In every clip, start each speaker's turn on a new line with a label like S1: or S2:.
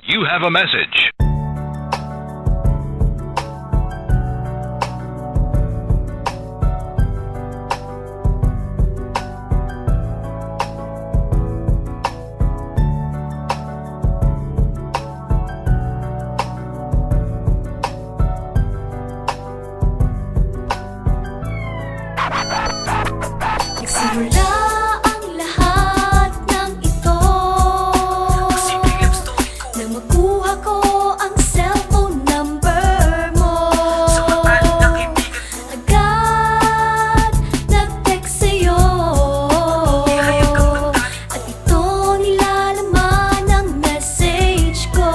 S1: You have a message.
S2: Nagsimula ang lahat ng ito nang makuha ko ang cellphone number mo. Agad nag-text sa'yo at ito nilalaman ng message ko.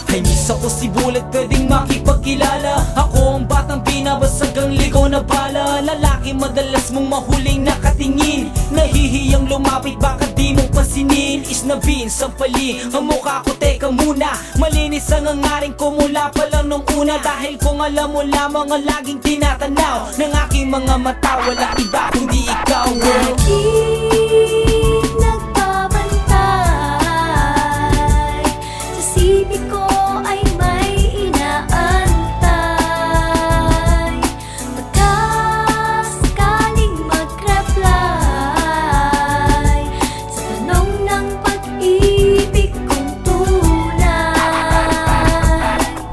S3: Ay miss ako si Bullet, pwedeng makipagkilala. Ako ang batang binabasag ang ligaw na bala. Lalaki madalas mong mahuling nakatingin, nahihiyang lumapit baka di mong pasinin. Isnabin, sampalin ang mukha ko, teka muna. Malinis ang hangarin ko mula pa lang nung una. Dahil kung alam mo lamang ang laging tinatanaw ng aking mga mata, wala iba kundi ikaw, girl.
S2: Laging nagbabantay, sa sipi ko ay may inaantay. Pagka sakaling mag-reply sa tanong ng pag-ibig kong tunay.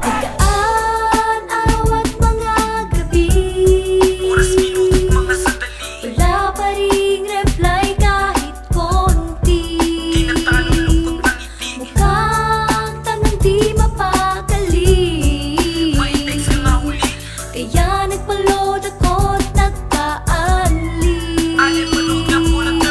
S2: Pagkaan araw at mga gabi, wala pa ring reply kahit konti. Mukhang tanong di mapakali, kaya nagpa-load ako't nagpa-unleash.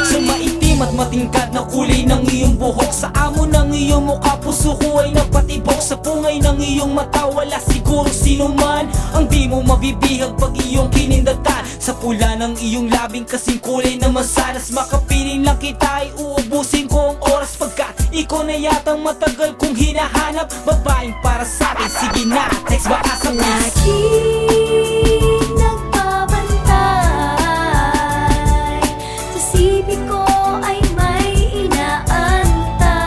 S3: Sa maitim at matingkad na kulay ng iyong buhok, sa amo ng iyong mukha, puso ko ay napatibok. Sa pungay ng iyong mata, wala siguro sino man ang di mo mabibihag pag iyong kinindatan. Sa pula ng iyong labing kasing kulay na masalas, makapiling lang kita ay uubusin ko ang oras. Pagkat ikaw na yatang matagal kong hinahanap, babaeng para sa akin, sige na, text baka sa please.
S2: Laging nagbabantay, sa sipi ko ay may inaantay.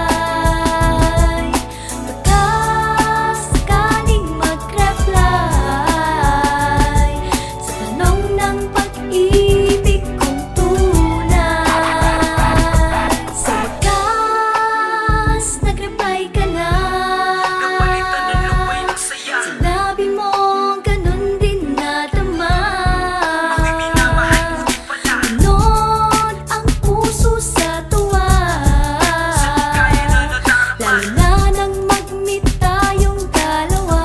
S2: Pagka sakaling mag-reply sa tanong ng pag-ibig kong tunay. Sa wakas, nag-reply ka na. Sinabi mo ganun din nadama. Ganon ang puso sa tuwa, lalo na nang mag-meet tayong dalawa.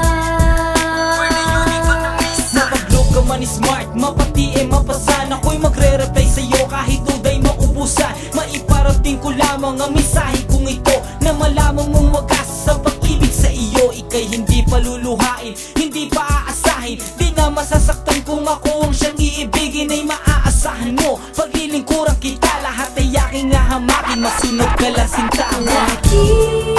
S3: Mapag-look ka man smart, mapati mapasan. Ako'y magre-reply sa'yo kahit uday maubusan. Maiparating ko lamang ang mensahe kong ito, na malamang mong wagas ang pag-ibig sa iyo. Ika'y hindi paluluhain, hindi pa aasahin. Di na masasaktan kung ako ang siyang iibigin. Ay maaasahan mo, paglilingkuran kita, lahat ay aking hahamakin. Masunod ka lang sinta mo.
S2: Laging